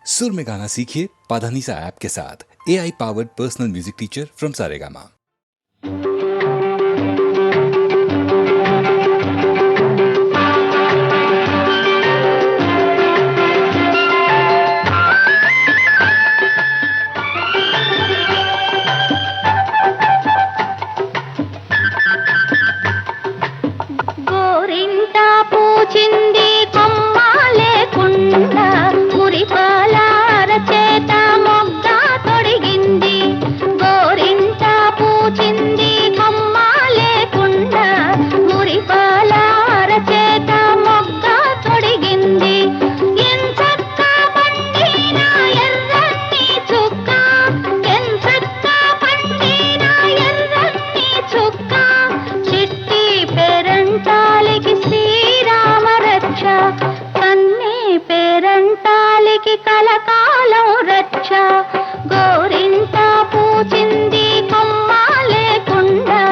सुर में गाना सीखिए पाधानीसा ऐप के साथ। AI powered personal music teacher from Saregama. గోరింట పూచింది కొమ్మ లేకుండా మురిపాల అరచేత మొగ్గ తొడిగింది. గోరింట పూచింది కొమ్మ లేకుండా మురిపాల అరచేత మొగ్గ తొడిగింది. ఎంచక్క పండిన ఎర్రని చుక్క, ఎంచక్క పండిన ఎర్రని చుక్క, చిట్టి పేరంటాలికి శ్రీరామ రక్ష, కన్నీ పేరంటాలికి కలకాలం రక్ష. గోరింట పూచింది కొమ్మ లేకుండా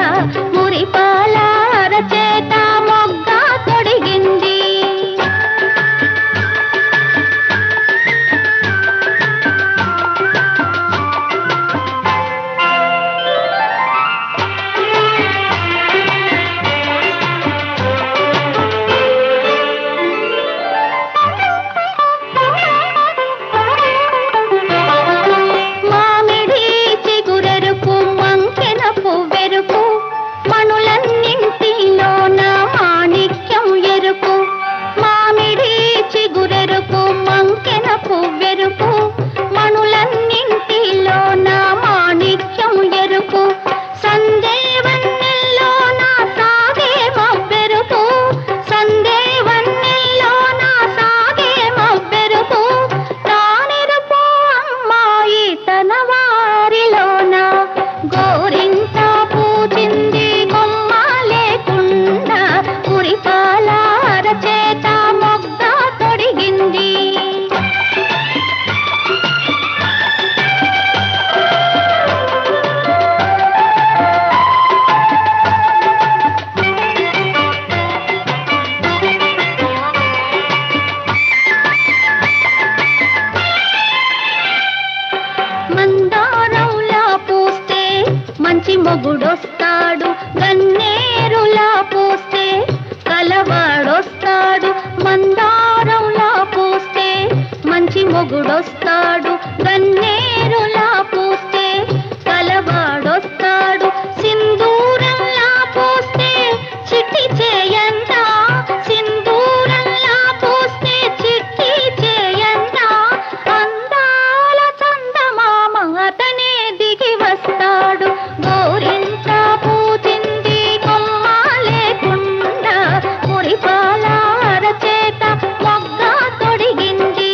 మురిపాల అరచేత మొగ్గ తొడిగింది. మామిడి చిగురెరుపు మంకెన పువ్వెరుపు, మణులన్నింటిలోన మాణిక్యం ఎరుపు. మామిడి చిగురెరుపు మంకెన పువ్వెరుపు, మణులన్నింటిలోన మాణిక్యం ఎరుపు. సందేవన్నెల్లోన సాగే మవ్వెరుపు, సందేవన్నెల్లోన సాగే మవ్వెరుపు. తానెరుపు అమ్మాయి తన వారిలోన. గోరింట పూచింది కొమ్మ లేకుండా మురిపాల అరచేత మొగ్గ తొడిగింది. మందారంలా పూస్తే మంచి మొగుడొస్తాడు, గన్నేరులా పూస్తే కలవాడొస్తాడు. మందారంలా పూస్తే మంచి మొగుడొస్తాడు, గన్నేరులా పూస్తే కలవాడొస్తాడు. సింధూరంలా పూస్తే చిట్టి చేయంట, సింధూరంలా పూస్తే చిట్టి చేయంట. అందాల చందమామ అతనే దిగి వస్తాడు. గోరింట పూచింది కొమ్మ లేకుండా మురిపాల అరచేత మొగ్గ తొడిగింది.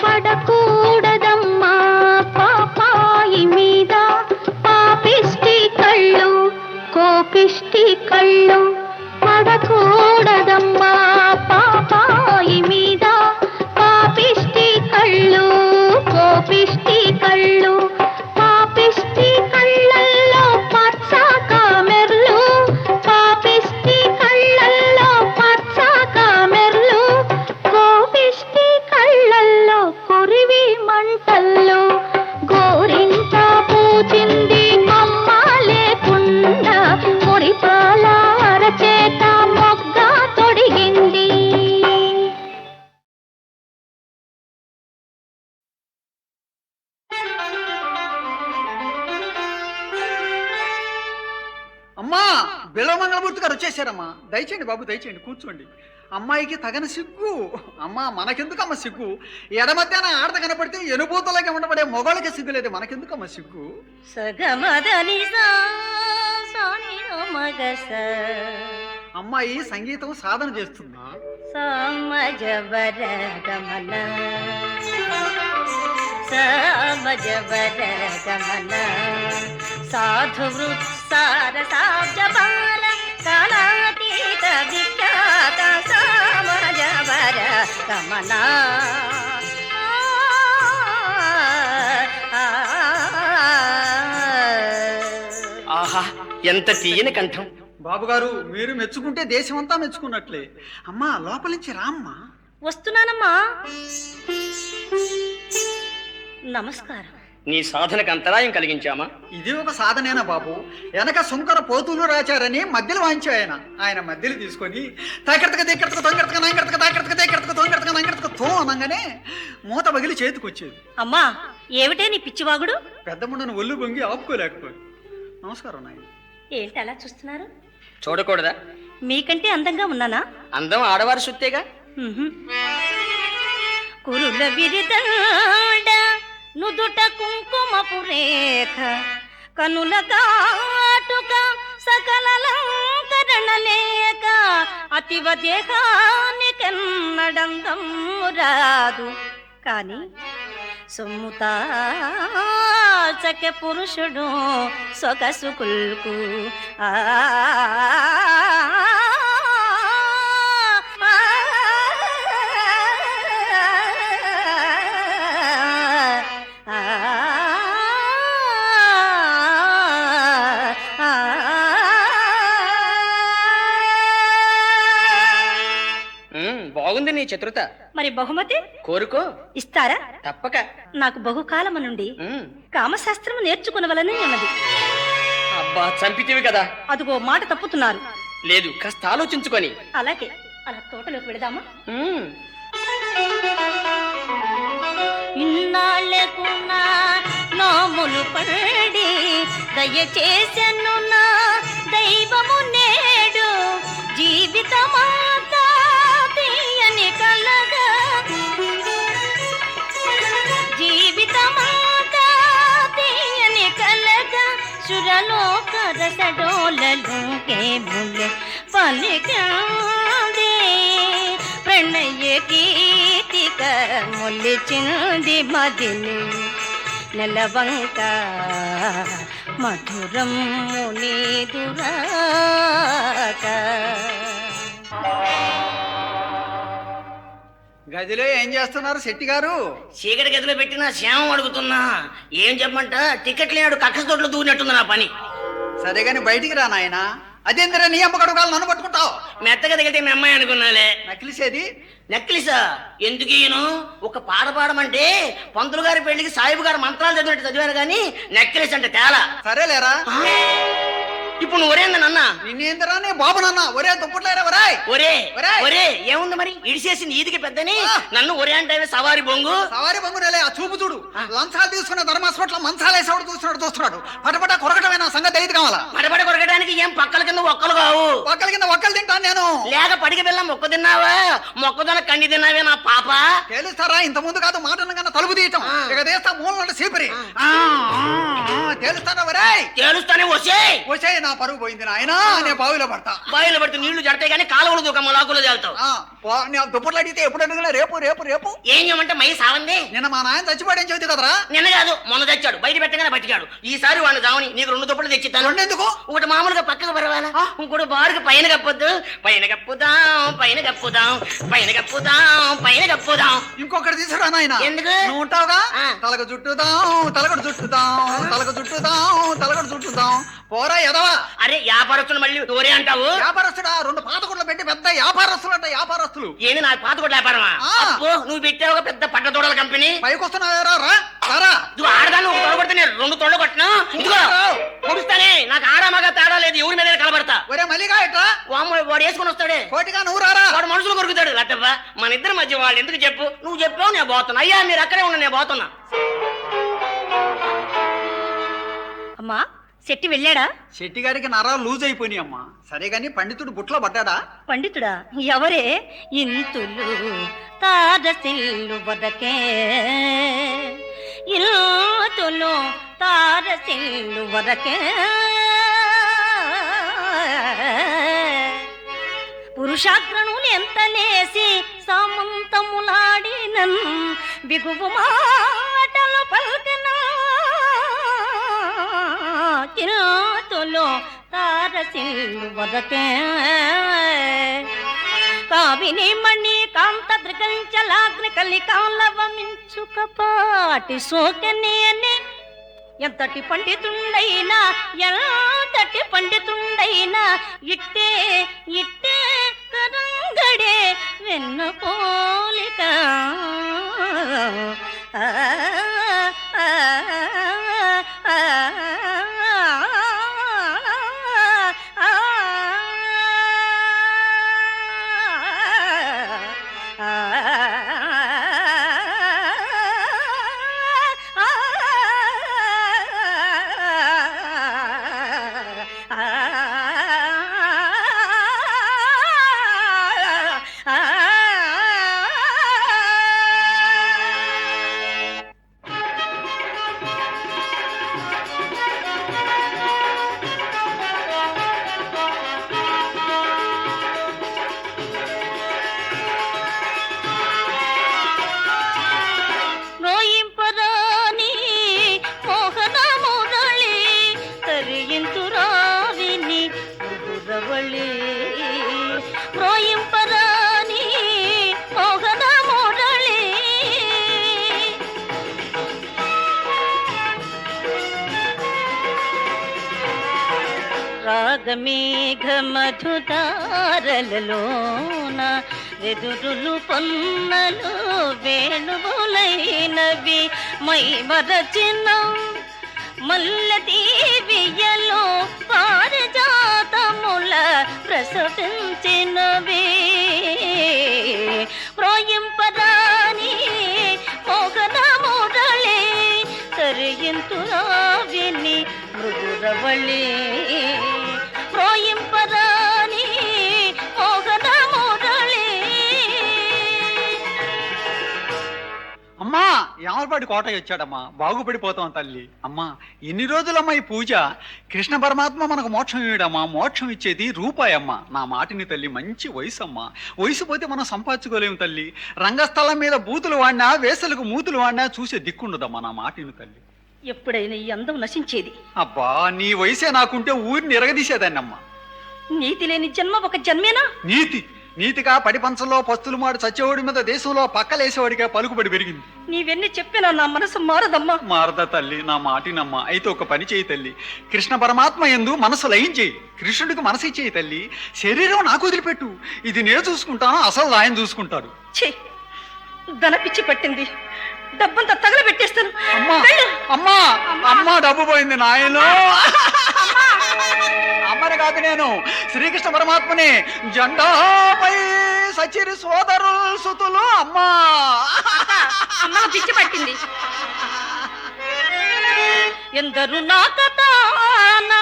పడకూడదమ్మా పాపాయి మీద పాపిష్టి కళ్ళు, కోపిష్టి కళ్ళు. పడకూడదమ్మా పాపాయి మీద పాపిష్టి కళ్ళు, కోపిష్టి కళ్ళు. పాపిష్టి కళ్ళల్లో పచ్చ కామెర్లు, పాపిష్టి కళ్ళల్లో పచ్చ కామెర్లు. కోపిష్టి కళ్ళల్లో కొరివి మంటల్లో. గోరింట పూచింది కొమ్మ లేకుండా మురిపాల అరచేత మొగ్గ తొడిగింది. అమ్మా, బిళ్ళవ మంగళమూర్తి గారు వచ్చేసారమ్మా. దయచేయండి బాబు, దయచేయండి, కూర్చోండి. అమ్మాయికి తగని సిగ్గు. అమ్మా, మనకెందుకమ్మ సిగ్గు? ఎడమధ్యాన ఆడత కనపడితే ఎనుభూతలకి ఉండబడే మొగళ్ళకి సిగ్గు లేదు, మనకెందుకమ్మ సిగ్గు? అమ్మాయి సంగీతం సాధన చేస్తుంది. సాధు వృత్సార సాబ్జపాల కాలాతీత విఖ్యాత సమజవర కమలా. ఆహా, ఎంత తీయని కంఠం. బాబుగారు మీరు మెచ్చుకుంటే దేశమంతా మెచ్చుకున్నట్లే. అమ్మా లోపల నుంచి రామ్మా. వస్తున్నానమ్మా. నమస్కారం. నీ సాధనకు అంతరాయం కలిగించామా? ఇది ఒక సాధనేనా బాబు? వెనక సుంకర పోతులు రాచారని మధ్యలో వాయించు ఆయన మధ్యలో తీసుకొని తాకెడతక దిక్కడతక తొంగడతక నాంగడతక తాకెడతక దిక్కడతక తొంగడతక నాంగడతక తో అనగానే మూత పగిలి చేతికి వచ్చేది. అమ్మా ఏమిటే నీ పిచ్చివాగుడు? పెద్ద ముండను ఒళ్ళు బొంగి ఆపుకోలేకపోయి. నమస్కారం నాయన. ఏంటి అలా చూస్తున్నారు? చూడకూడదా? మీకంటే అందంగా ఉన్నానా? అందం ఆడవారి సుత్తేగా. కురుల విరిదండ నుదుట కుంకుమపు రేఖ కనుల కాటుక సకలలంకరణ లేక అతివ దేహానికెన్నడందం రాదు కాని సొమ్ముతాచకె పురుషుడు సొగసు కుల్కు ఆ బాగుంది నీ చతురత. మరి బహుమతి కోరుకో. ఇస్తారా? తప్పక. నాకు బహుకాలము నుండి కామశాస్త్రము నేర్చుకునవలని ఉన్నది. అబ్బా చంపితివి కదా. అదిగో మాట తప్పుతున్నారు. లేదు కాస్త ఆలోచించుకొని. అలాగే అలా తోటలోకి వెళదామా? ఇన్నాళ్ళకు నా నోములు పడి దయచేసెను నా దైవము నేడు జీవితమాతా తీయని కలగా జీవితమాతా తీయని కలగా సురలోక రసడోలలోకే ముల్లె పలికాంది ప్రణయ గీతిక మొలిచింది మదిని నెలవంక మధురం నీదురాక. గదిలో ఏం చేస్తున్నారు శెట్టి గారు? చీకటి గదిలో పెట్టిన శ్యామం అడుగుతున్నా. ఏం చెప్పమంట? టికెట్ లేనాడు కక్కస తోటలో దూరినట్టుంది నా పని. సరే గాని బయటికి రా నాయనా. అదేందిరా నీ అమ్మ కడుగాలు నన్ను పట్టుకుంటావు? మెత్తగా దిగితే మీ అమ్మాయి అనుకున్నాలే. నకిలిసేది నెక్లెసా? ఎందుకు ఈయను ఒక పాట పాడమంటే పంతులు గారి పెళ్లికి సాయిబు గారు మంత్రాలు చదివినట్టు చదివాను కానీ నెక్లెస్ అంటే తేలా. సరేలేరా. ఇప్పుడు నువ్వు ఒరేంద నన్న నిన్నేందిరా నీ బాబు నాన్న ఒరే దుప్పట్లేరా ఒరాయ్. ఒరే ఒరే ఏముంది మరి ఇడిసేసింది ఈదికి పెద్దని నన్ను ఒరే అంటే సవారి బొంగు. సవారి బొంగు నెలే. ఆ చూపు చూడు. లంచాలు తీసుకున్న ధర్మాస్పట్లో మంచాలు వేసేవాడు చూస్తున్నాడు. పటపట కొరకటమైన సంగతి తెలియదు కావాలా? పటపట కొరకడానికి ఏం పక్కల కింద ఒక్కలు కావు. పక్కల కింద ఒక్కలు తింటాను నేను. లేక పడికి బెల్లం మొక్క తిన్నావా? మొక్కదొన కండి తిన్నావే నా పాప. తెలుస్తారా? ఇంత ముందు కాదు మాట కన్నా తలుపు తీయటం ఇక తీస్తా మూల సీపరి. తెలుస్తారా ఒరేయ్? తెలుస్తానే వచ్చే వచ్చే. నా పరుగు పోయింది నాయనా. నేను బావిలో పడతా. బావిలో పడితే నీళ్లు జడతాయి కానీ కాలువలు దూకమ్మ లాకులు జాలుతావు. దుప్పట్లు అడిగితే ఎప్పుడు అడిగినా రేపు రేపు రేపు. ఏం చేయమంటే మై సావంది. నిన్న మా నాయన చచ్చిపోయాడని చెబుతుంది కదరా? నిన్న కాదు మొన్న తెచ్చాడు. బయట పెట్టగానే బతికాడు. ఈసారి వాడిని జావని నీకు 2 దుప్పట్లు తెచ్చిస్తాను. ఎందుకు? ఒకటి మామూలుగా పక్కకు పరవాలా, ఇంకోటి బారుకు పైన కప్పొద్దు. పైన కప్పుదాం పైన కప్పుదాం పైన కప్పుదాం పైన కప్పుదాం. ఇంకొకటి తీసుకురా నాయన. ఎందుకు? నువ్వు ఉంటావుగా. తలకు చుట్టుదాం తలకడు చుట్టుదాం తలకు చుట్టుదాం తలకడు చుట్టుదాం. పోరా ఎదవా. అరే వ్యాపారస్తులు మళ్ళీ దూరే అంటావు. వ్యాపారస్తుడా? 2 పాతకుట్లు పెట్టి పెద్ద వ్యాపారస్తులు అంట. వ్యాపారస్తులు ఏంది నాకు పాత కొట్ల వ్యాపారమా? నువ్వు పెట్టావు పెద్ద పట్ట తోడల కంపెనీ. పైకి వస్తున్నారా? రారా. ఇదిగో ఆడదాన్ని ఒక తొడ కొడితే నేను 2 తొడలు కొట్టినా. ఇదిగో పొడుస్తానే. నాకు ఆడామగా తేడా లేదు. ఎవరి మీద కలబడతా. ఒరే మల్లిగా ఎట్రా. వాడు వేసుకుని వస్తాడే కోటిగా. నువ్వు రారా. వాడు మనుషులు కొరుకుతాడు. లట్టప్ప మన ఇద్దరి మధ్య వాళ్ళు ఎందుకు చెప్పు? నువ్వు చెప్పావు నేను పోతున్నా. అయ్యా మీరు అక్కడే ఉన్నా నేను పోతున్నా. అమ్మా శెట్టి వెళ్ళాడా? శెట్టి గారికి నరాలు లూజ్ అయిపోయినాయి అమ్మా. సరే గాని పండితుడు బుట్లో పడ్డాడా? పండితుడా? ఎవరే? ఇంతులు తారసిల్లు వదకే ఇంతులు తారసిల్లు వదకే పురుషాగ్రణులు ఎంత లేసి సామంతములాడినన్ బిగువు మాటలు పల్కనా కిరాతులో తారసిల్లు వదకే కావిని మణి కాంత దృగంచలాగ్ని కలికాలవమించు కపాటి సోకని అని ఎంతటి పండితుండైనా ఎంతటి పండితుండైనా ఇట్టే ఇట్టే కరంగడే వెన్న పోలిక ఆ, ఆ, ఆ, రోయింపరాని మోహన మురళి తరియింతురావిని ముగురవళి రోయింపరాని మోహన మురళి రాగమేఘ మధుదారలలోన వెదురులు పొన్నలు వేణువులైనవి మై మరచిన మల్లదీవియలో పారిజాతముల ప్రసవించినవి ప్రోయింపరాని మోహన మురళి తరియింతురావిని మృదురవళి ప్రోయింపరాని మోహన మురళి. అమ్మా యామలపాటి కోటయ్య వచ్చాడమ్మా, బాగుపడిపోతాం తల్లి. అమ్మా ఎన్ని రోజులమ్మా ఈ పూజ? కృష్ణ పరమాత్మ మనకు మోక్షం ఇవ్వడమ్మా, మోక్షం ఇచ్చేది రూపాయమ్మా. నా మాటిని తల్లి, మంచి వయసు అమ్మా. వయసు పోతే మనం సంపాదించుకోలేము తల్లి. రంగస్థలం మీద బూతులు వాడినా, వేసలకు మూతులు వాడినా చూసే దిక్కుండదమ్మా. నా మాటిని తల్లి. ఎప్పుడైనా ఈ అందం నశించేది? అబ్బా నీ వయసే నాకుంటే ఊరిని ఎరగదీసేదాన్నమ్మా. నీతి లేని జన్మ ఒక జన్మేనా? నీతి నీతిగా పడి పంచంలో పస్తులు మాడు చచ్చేవాడి మీద దేశంలో పక్కలేసేవాడిగా పలుకుబడి పెరిగింది. నీవెన్ని చెప్పినా నా మనసు మారదమ్మా. మారదా తల్లి, నా మాటినమ్మా. అయితే ఒక పని చేయి తల్లి, కృష్ణ పరమాత్మ యందు మనసు లయం చేయి. కృష్ణుడికి మనసు ఇచ్చేయి తల్లి. శరీరం నాకు వదిలిపెట్టు, ఇది నేను చూసుకుంటాను, అసలు ఆయన చూసుకుంటాడు. ఛీ, ధన పిచ్చి పట్టింది. డబ్బంతా తగలబెట్టేస్తాను. అమ్మా వెళ్ళు. అమ్మా అమ్మా డబ్బు పోయింది నాయనో. అమ్మని కాదు నేను, శ్రీకృష్ణ పరమాత్మని. జెండాపై సచిరి సోదరులు సుతులు. అమ్మా అమ్మకు పిచ్చి పట్టింది. ఎందరు నా కథాన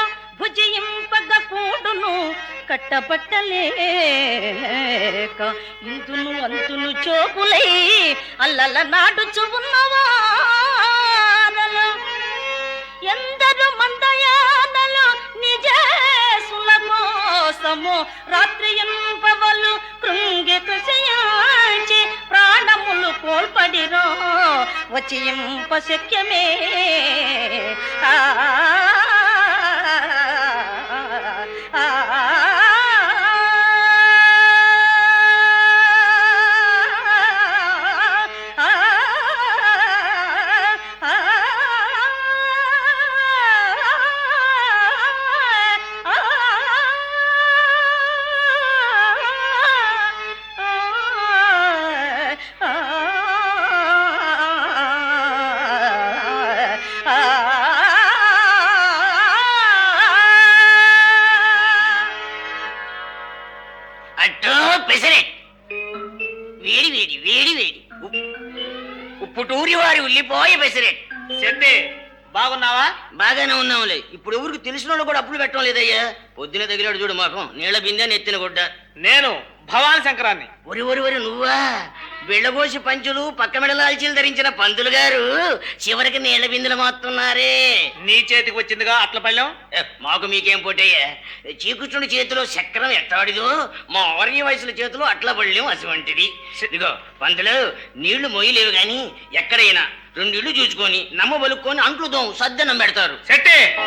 భుజయింపగ కూడును కట్టబట్టలేక ఇందును అంతును చోపులై అల్లల నాటుచు ఉన్నవారలు ఎందరు మందయానలు నిజేసుల కోసము రాత్రి ఎంపవలు కృంగి కృషించి ప్రాణములు కోల్పడిరో వచ్చి ఇంప శక్యమే. ఆ వేడి వేడి వేడి వేడి ఉప్పుటూరి వారి ఉల్లిపోయ పెసరెట్. చెట్టి బాగున్నావా? బాగానే ఉన్నావులే. ఇప్పుడు ఎవరికి తెలిసిన వాళ్ళు కూడా అప్పులు పెట్టడం లేదయ్యా. పొద్దున తగిలాడు చూడు మాకం, నీళ్ళ బిందె నెత్తిన గుడ్డ. నేను భవాని శంకరాన్ని. ఒరి ఒరి ఒరి నువ్వా? బిళ్ళగోసి పంచులు పక్క మెడలాల్చీలు ధరించిన పంతులు గారు చివరికి నీళ్ళ బిందెలు మాత్రున్నారే. నీ చేతికి వచ్చిందిగా అట్ల పళ్ళెం. మాకు మీకేం పోటయ్యా? శ్రీకృష్ణుడి చేతిలో చక్రం ఎట్టాడిదో మా ఆర్య వయసుల చేతిలో అట్ల పళ్ళెం అటువంటిది. ఇదిగో పంతులు, నీళ్లు మొయ్యలేవు గాని ఎక్కడైనా రెండిళ్ళు చూసుకొని నమ్మ బలుక్కొని అంట్లుదాం సద్దనం పెడతారు. చెట్టి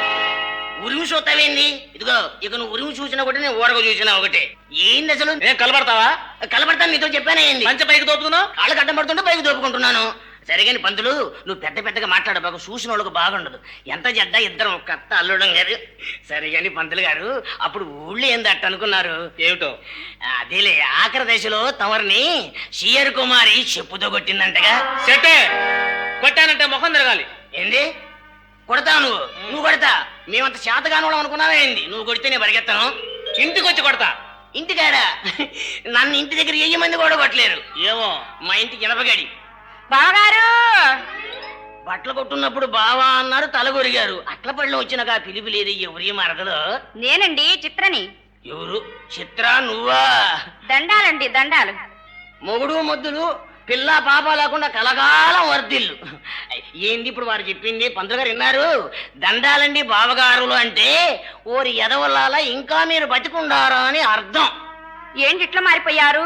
ఉరిమి చూస్తావేంది? ఇదిగో ఇక నువ్వు ఉరిమి చూసినా ఒకటి, నేను ఊరగ చూసినా ఒకటే. ఏంది అసలు? నేను కలబడతావా? కలబడతాను, నీతో చెప్పానే. ఏంది మంచి పైకి దోపుతున్నావు? కాళ్ళు కట్టం పడుతుంటే పైకి దోపుకుంటున్నాను. సరే కానీ పంతులు నువ్వు పెద్ద పెద్దగా మాట్లాడబాకు, చూసిన వాళ్ళకు బాగుండదు. ఎంత చెడ్డ ఇద్దరం కత్త అల్లుడం గారు. సరే కానీ పంతులు గారు, అప్పుడు ఊళ్ళో ఏందట్ట అనుకున్నారు? ఏమిటో? అదేలే, ఆఖరి దశలో తమరిని షియర్ కుమారి చెప్పుతో కొట్టిందంటగా. సెట్టే కొట్టానంటే ముఖం తిరగాలి. ఏంది కొడతావు నువ్వు కొడతా? మేమంత శాతగానోళం అనుకున్నావా ఏంది? నువ్వు కొడితే నేను పరిగెత్తాను. ఇంటికి వచ్చి కొడతా. ఇంటికాడా? నన్ను ఇంటి దగ్గర 1000 మంది కూడా కొట్టలేరు. ఏమో, మా ఇంటికి ఇనపగడి. బావగారు, బట్టలు కొట్టున్నప్పుడు బావా అన్నారు, తలగొరిగారు. అట్ల పళ్ళు వచ్చినాక ఆ పిలిపి లేదు. ఎవరి మరదలు? నేనండి చిత్రని. ఎవరు? చిత్ర నువ్వా? దండాలండి దండాలు. మొగుడు మొద్దులు పిల్ల పాప లేకుండా కలకాలం వర్ధిల్లు. ఏంది ఇప్పుడు వారు చెప్పింది? పంతులు గారు విన్నారు? దండాలండి బావగారులు అంటే ఓరి ఎదవల్లాల ఇంకా మీరు బతికుండారా అని అర్థం. ఏంటి ఇట్లా మారిపోయారు?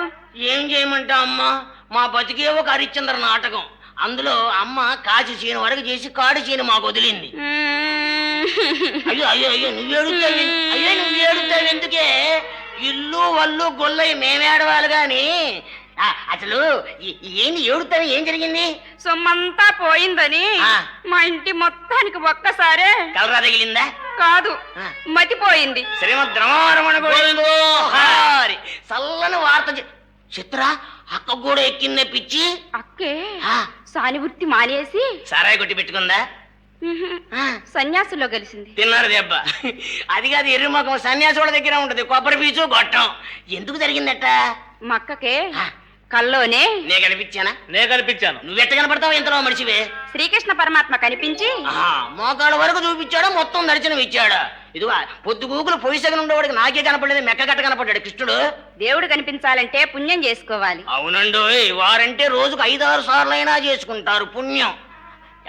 ఏం చేయమంటా అమ్మా, మా బతికే ఒక హరిశ్చంద్ర నాటకం. అందులో అమ్మ కాచి చీన వరకు చేసి కాడు చీన మాకు వదిలింది. అయ్యో అయ్యో అయ్యో నువ్వు ఏడుతావు ఎందుకే? ఇల్లు వల్లు గొల్లయి మేమేడవాలి గాని అసలు ఏంది ఏడుతావు? ఏం జరిగింది? సొమ్మంతా పోయిందని మా ఇంటి మొత్తానికి ఒక్కసారే కలరా తగిలిందా? కాదు, మతిపోయింది. శ్రీమద్ చల్లని వార్త. చిత్ర అక్క కూడా ఎక్కిందే పిచ్చి. అక్కే సాని వృత్తి మానేసి సారాయి కొట్టి పెట్టుకుందా? సన్యాసుల్లో కలిసింది. తిన్నారు దెబ్బ. అది కాదు, ఎర్రి మొఖం సన్యాసుల దగ్గర ఉంటది. కొబ్బరి పీచు గొట్టం. ఎందుకు జరిగిందట? మా అక్కకే కల్లోనే నే కనిపించానా? నే కనిపించాను. నువ్వెట్ట కనపడతావు ఇంతలో మనిషివే? శ్రీకృష్ణ పరమాత్మ కనిపించి మోకాళ్ళ వరకు చూపించాడు, మొత్తం దర్శనం ఇచ్చాడు. ఇదిగో పొద్దు గూకులు పొయ్యిసగన ఉండేవాడికి నాకే కనపడలేదు, మెక్కగట్ట కనపడ్డాడు కృష్ణుడు. దేవుడు కనిపించాలంటే పుణ్యం చేసుకోవాలి. అవునండు, వారంటే రోజుకు 5-6 సార్లైనా చేసుకుంటారు పుణ్యం.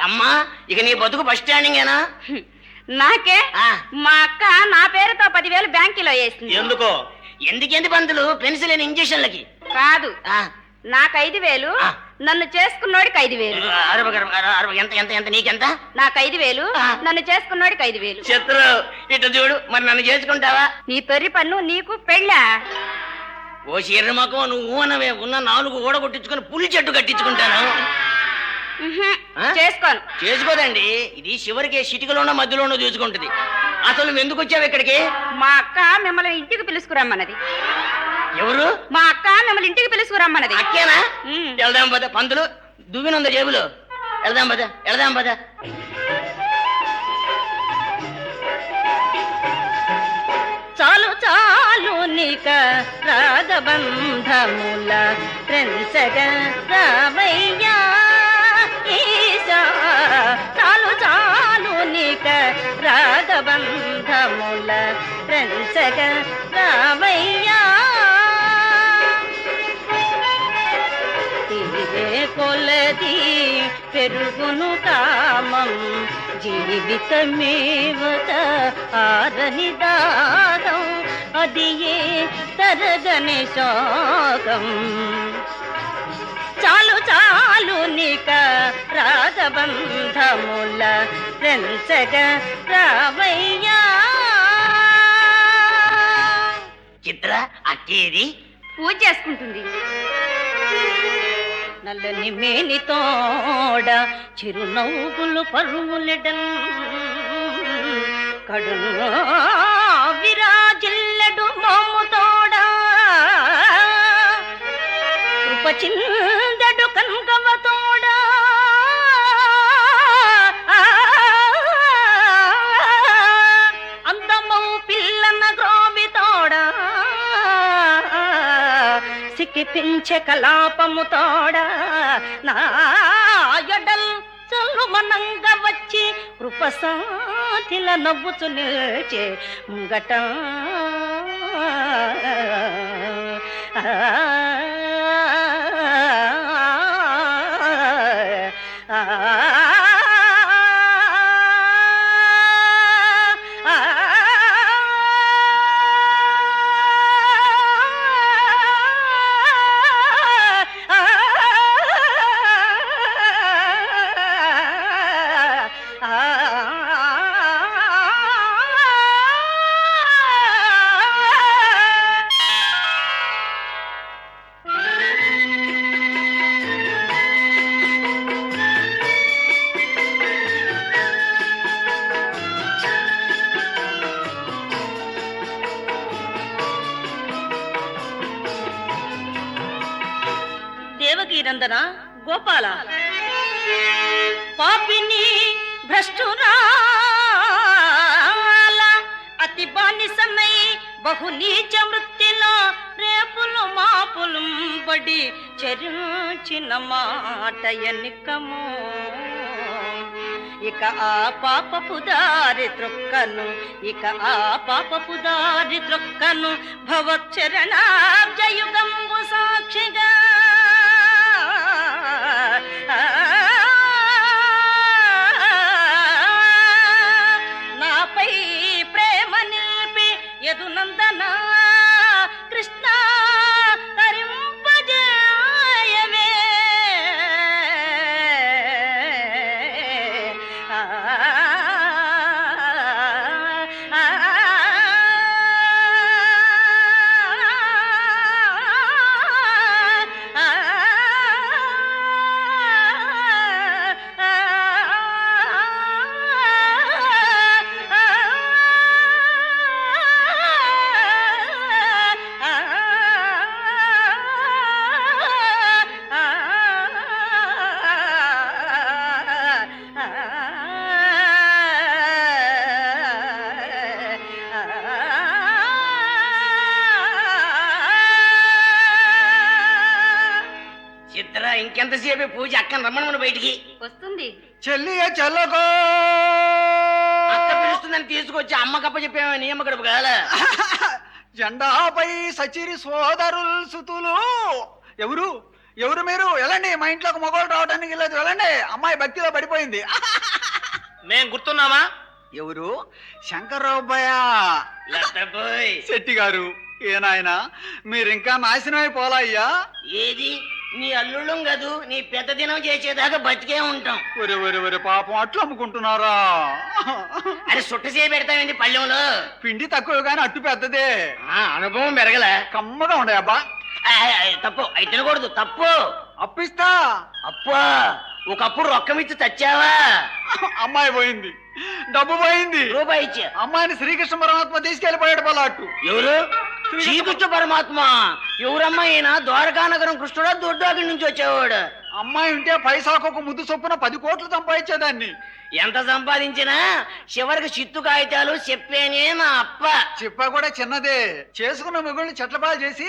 అమ్మా ఇక నీ బతుకు బస్ స్టాండింగేనా? నాకే మా అక్క నా పేరుతో 10,000 బ్యాంకులో వేసింది. ఎందుకో? ఎందుకేంటి పంతులు? పెన్సిల్ ఇంజక్షన్లకి కాదు, నాకు 5,000, నన్ను చేసుకున్నోడికి 5,000. ఎంత ఎంత ఎంత నీకెంత? నాకు 5,000, నన్ను చేసుకున్నోడికి 5,000. శత్రు ఇటు చూడు, మరి నన్ను చేసుకుంటావా? నీ తొర్రి పన్ను నీకు పెళ్ళా? ఓ శరీరమాకం, నువ్వు అన్నవే ఉన్న 4 ఓడ కొట్టించుకొని పులి చెట్టు కట్టించుకుంటాను. చేసుకోను. చేసుకోదండి, ఇది చివరికి చిటికలోనో మధ్యలోనో చూసుకుంటది. అసలు నువ్వు ఎందుకు వచ్చావు ఇక్కడికి? మా అక్క మిమ్మల్ని ఇంటికి పిలుచుకురమ్మన్నది. ఎవరు? మా అక్క మిమ్మల్ని ఇంటికి పిలుచుకురమ్మన్నది. అక్కేనా? వెళ్దాం పద. పంతులు దువ్వినుందా జేబులో? వెళ్దాం పద. చాలు చాలు నీక రాగబంధముల ప్రెంచగ రావయ్యా ఈశా. చాలు చాలు నీక రాగబంధముల ప్రెంచగ రావయ్యా. తీరే కొలది పెరుగును కామం, జీవితమేవత ఆరని దారం, అది ఏ తరగని శోకం. చాలు చాలు నీక రాగబంధముల ప్రెంచగ రావయ్యా. చిత్ర అక్కేది? పూజ చేసుకుంటుంది. నల్లని మేనితోడ చిరునవ్వులు పరువులెడన్, కడును విరాజిల్లెడు మోముతోడ, కృపచిందడు కన్గవతోడ, అందమౌ పిల్లన గ్రోవితోడ, సిక్కిపించే కలాపముతోడ, నాయడల్ చల్లుమనంగా వచ్చి కృపసాతిల నవ్వుచు నిల్చే ముంగట. నందన గోపాల పాపిని భ్రష్టురాల అతి బానిసమై బహు నీచ వృత్తిలో రేపులు మాపులు బడి చరించిన మాట ఎన్నికము ఇక ఆ పాపపు దారి త్రొక్కను భవచ్చరణాబ్జయుగంబు సాక్షిగా నాపై ప్రేమ నిలిపి యదునందన కృష్ణ తరింపజేయవే చిత్ర ఇంకెంతసేపు పూజ అక్కని రమ్మను బయటికి. వస్తుంది. చెల్లి చెల్లకో అక్క పిలుస్తుందని తీసుకొచ్చి అమ్మకప్ప చెప్పామే నీ అమ్మ గడుపు కాల. జెండాపై సచిరి సోదరులు సుతులు. ఎవరు ఎవరు మీరు? వెళ్ళండి, మా ఇంట్లోకి మగవాళ్ళు రావడానికి లేదు, వెళ్ళండి. అమ్మాయి భక్తిలో పడిపోయింది. మేం గుర్తున్నామా? ఎవరు? శంకరరావుబ్బయ్య లట్టపోయ్. శెట్టి గారు. ఏనాయన మీరు ఇంకా నాశనం అయిపోలా అయ్యా. ఏది నీ అల్లుళ్ళం కదూ, నీ పెద్ద దినం చేసేదాకా బతికే ఉంటాం. ఒరే ఒరే ఒరే పాపం అట్లు అమ్ముకుంటున్నారా? అరే సుట్ట చేయి పెడతామండి పళ్ళెంలో. పిండి తక్కువ గాని అట్టు పెద్దదే. అనుభవం పెరగల. కమ్మగా ఉండే అబ్బా. తప్పు అయి తినకూడదు, తప్పు. అప్పిస్తా. అప్పా ఒకప్పుడు రొక్కం ఇచ్చి చచ్చావా? అమ్మాయి పోయింది, డబ్బు పోయింది, రూపాయి ఇచ్చా. అమ్మాయిని శ్రీకృష్ణ పరమాత్మ తీసుకెళ్లిపోయాడు పలాట్టు. ఎవరు? శ్రీకృష్ణ పరమాత్మ. ఎవరమ్మా ఈయన? ద్వారకానగరం కృష్ణుడా దొడ్డాకి నుంచి వచ్చేవాడు. అమ్మాయి ఉంటే పైసాకు ముద్దు చొప్పున 10 కోట్లు సంపాదించేదాన్ని. ఎంత సంపాదించినా చివరికి చిత్తు కాగితాలు చెప్పేనే మా అప్ప. చెప్ప కూడా చిన్నదే. చేసుకున్న మొగుల్ని చెట్లపాలు చేసి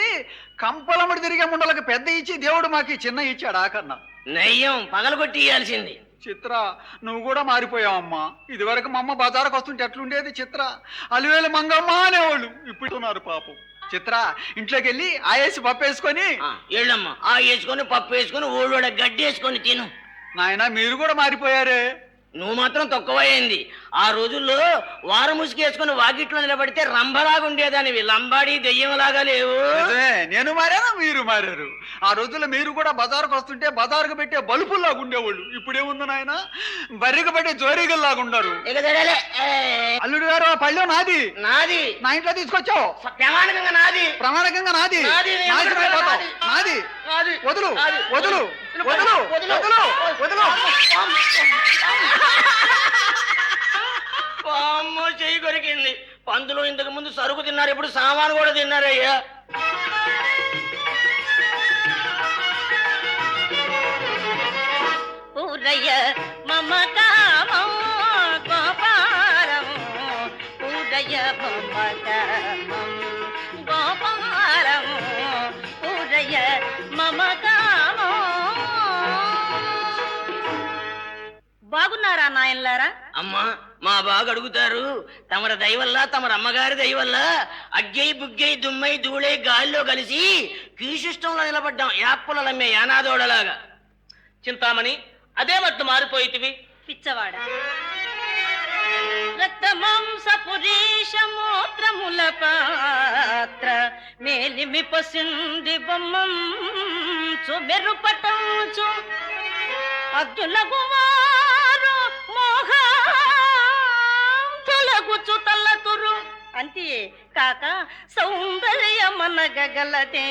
కంపలముడి తిరిగే ముండలకు పెద్ద ఇచ్చి దేవుడు మాకి చిన్న ఇచ్చాడు. ఆకన్నా నయ్యం పగలగొట్టి ఇయ్యాల్సింది. చిత్ర నువ్వు కూడా మారిపోయావమ్మా. ఇది వరకు మా అమ్మ బజారుకు వస్తుంటే ఎట్లుండేది చిత్ర? అలివేలు మంగమ్మ అనేవాళ్ళు, ఇప్పుడు ఉన్నారు పాపం. చిత్ర ఇంట్లోకి వెళ్ళి ఆయేసి పప్పు వేసుకొని ఏళ్ళమ్మా ఆ వేసుకొని పప్పు వేసుకొని ఊళ్ళోడ గడ్డి వేసుకొని తిను. నాయన మీరు కూడా మారిపోయారే. నువ్వు మాత్రం తక్కువయింది. ఆ రోజుల్లో వారం ముసుకేసుకుని వాకిట్లో నిలబడితే రంభలాగా ఉండేదానివి, లంబాడి దెయ్యంలాగా లేవు. నేను మారాను, మీరు మారారు. ఆ రోజుల్లో మీరు కూడా బజారుకు వస్తుంటే బజారుకు పెట్టే బలుపుల్లాగా ఉండేవాళ్ళు. ఇప్పుడేముంది నాయన, బర్రెకు పెట్టే జోరీగల్లాగా ఉండరు. అల్లుడు గారు ఆ పళ్ళెం నాది, నాది. నా ఇంట్లో తీసుకొచ్చావు. ప్రమాణికంగా నాది, ప్రమాణికంగా నాది. నాది. నాది. వదులు వదులు వదులు వదులు వదులు. అమ్మో చెయ్యి కొరికింది. పందులు ఇంతకు ముందు సరుకు తిన్నారు, ఇప్పుడు సామాను కూడా తిన్నారయ్యా. పూరయ్య మమకామో గోపారము, పూరయ్య మమకామం గోపారము, పూరయ్య మమకామో. బాగున్నారా నాయనలారా? అమ్మా మా బాగా అడుగుతారు. తమర దయవల్ల, తమర అమ్మగారి దయవల్ల అగ్గై బుగ్గై దుమ్మై ధూళై గాలిలో కలిసి కీశిష్టంలో నిలబడ్డాం, యాప్పులమ్మే యానాదోడలాగా. చింతామణి అదే మట్టు మారిపోయితివి. పిచ్చవాడ రక్తమాంసపురీషమూత్రముల పాత్ర మేలిమి పసిండి బొమ్మంచు మెరుపటంచు అద్దులగువారు మోహలగుచు తల్లతురు అంతే కాక సౌందర్యమనగలదే.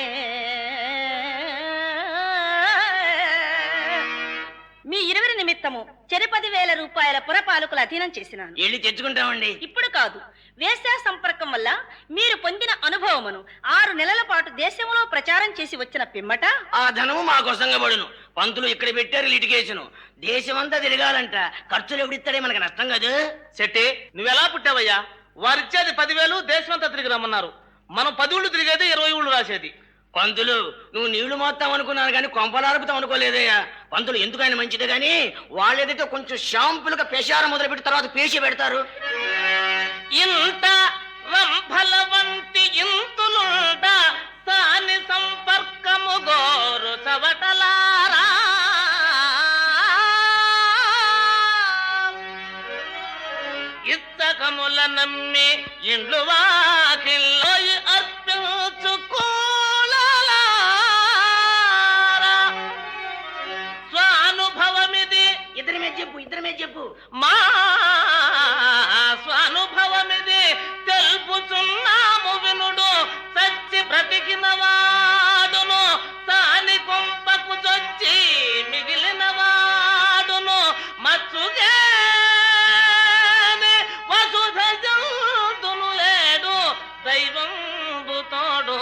మీ 20 నిమిత్తము 10,000 రూపాయల పురపాలకులు అధీనం చేసినాను. వెళ్ళి తెచ్చుకుంటామండి. ఇప్పుడు కాదు, వేశ్యా సంపర్కం వల్ల మీరు పొందిన అనుభవమును 6 నెలల పాటు దేశంలో ప్రచారం చేసి వచ్చిన పిమ్మట ఆ ధనము మాకోసంగా పడును. పంతులు ఇక్కడ పెట్టారు లిటికేషన్. దేశమంతా తిరగాలంట. ఖర్చులు ఎవడిస్తాడే మనకి నష్టం కాదు. చెట్టి నువ్వెలా పుట్టావయ్యా? వారిచ్చేది 10,000, దేశమంతా తిరిగి రమ్మన్నారు. మనం 10 ఊళ్ళు తిరిగేది 20 ఊళ్ళు రాసేది. పంతులు నువ్వు నీళ్లు మోస్తాం అనుకున్నాను కానీ కొంపలారుపుతాం అనుకోలేదయ్యా. పంతులు ఎందుకైనా మంచిదే గాని వాళ్ళు ఏదైతే కొంచెం షాంపులుగా పెషారం మొదలుపెట్టి తర్వాత పేసి పెడతారు. ఇంత రంభల వంటి ఇంతులుంట సాని సంపర్కము గోరు చవటలారా, ఇత్తకముల నమ్మి ఇండ్లు వాకిల్లో అర్పించుకో ఇద్దరి మీద చెప్పు. మా స్వానుభవమిది తెలుపుచున్నాము వినుడు. సచ్చి బ్రతికిన వాడును సాని కొంపకు చొచ్చి మిగిలిన వాడును మచ్చుగే వసుధ జంతును లేడు దైవంబు తోడు.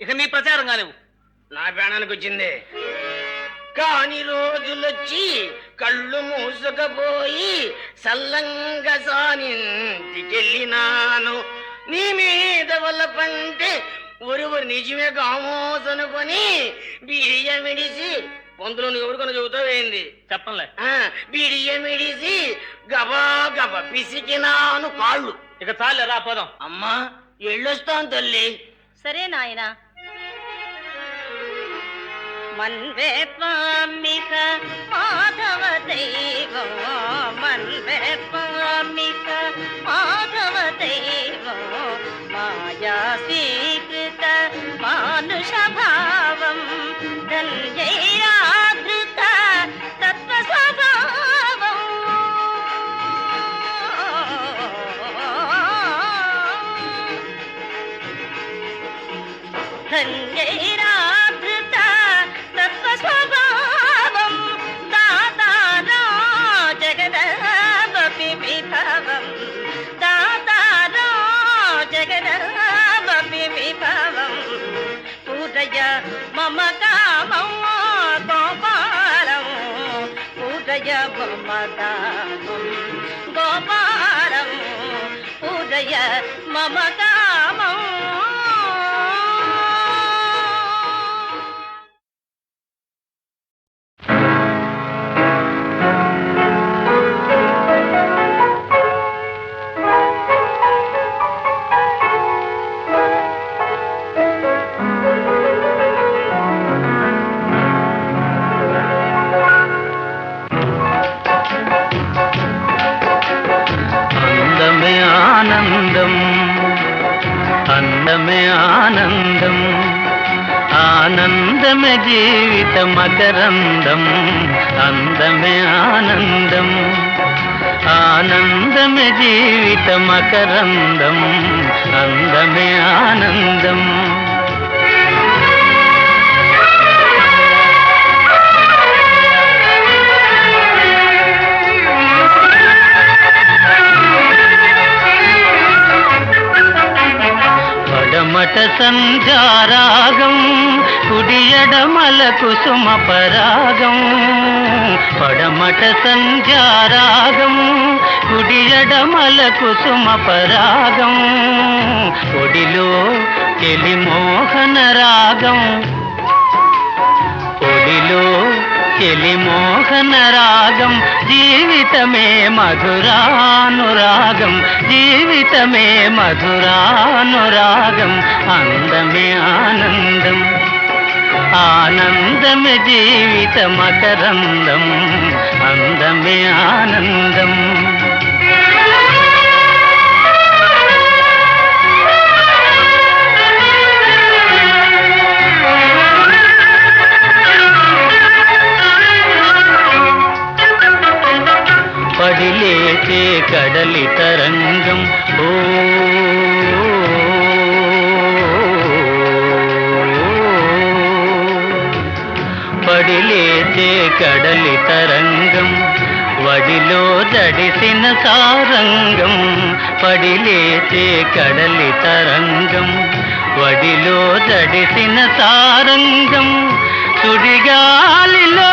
ఇక నీ ప్రచారం కానివ్వు. నా ప్రాణానికి వచ్చిందే కాని రోజులొచ్చి కళ్ళు మూసుకపోయి సల్లంగా సానింటికెళ్ళినాను. నీ మీద వల్ల పంటే ఒరువురు నిజమే గామోసనుకొని బియ్యమిడిసి పంతులు నువ్వు ఎవరికొన చెబుతావేంది చెప్పంలే. బియ్యమిడిసి గబా గబ పిసికినాను కాళ్ళు. ఇక చాలే రా పోదాం. అమ్మా ఎళ్ళొస్తాను తల్లి. సరే నాయన. మన్వే పామిక మాధవ దైవం, మన్వే పామిక మాధవ దైవం, మాయా స్వీకృత మానుష భావం, ధన్యైరాధృత తత్వ స్వభావం. ధన్యైరాధృత తత్వ స్వభావం, దాతారా జగదపి విభవం, దాతారా జగదపి విభవం. పూజయ మమ కామం గోపాలం, పూజయ మమ కామం గోపాలం, పూజయ మమ కామం. అందమే ఆనందం, ఆనందమే జీవిత మకరందం. అందమే ఆనందం, ఆనందమే జీవిత మకరందం. అందమే ఆనందం. పడమట సంధ్యారాగం, కుడియడమల కుసుమ పరాగం. పడమట సంధ్యారాగం, కుడియడమల కుసుమ పరాగం. ఒడిలో చెలి మోహన రాగం ఒడిలో చెలి మోహన రాగం జీవితమే మధురానురాగం జీవితమే మధురానురాగం అందమే ఆనందం ఆనందమే జీవిత మకరందం అందమే ఆనందం పడిలేచే కడలి తరంగం ఓ పడిలేచే కడలి తరంగం వడిలో జడిసిన సారంగం పడిలేచే కడలి తరంగం వడిలో జడిసిన సారంగం సుడిగాలిలో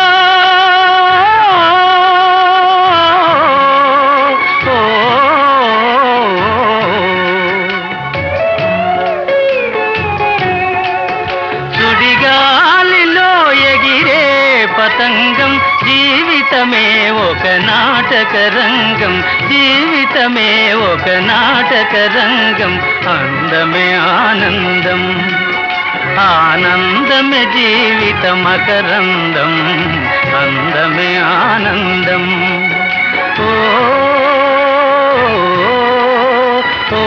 పతంగం జీవితమే ఒక నాటక రంగం జీవితమే ఒక నాటక రంగం అందమే ఆనందం ఆనందమే జీవిత మకరందం అందమే ఆనందం ఓ ఓ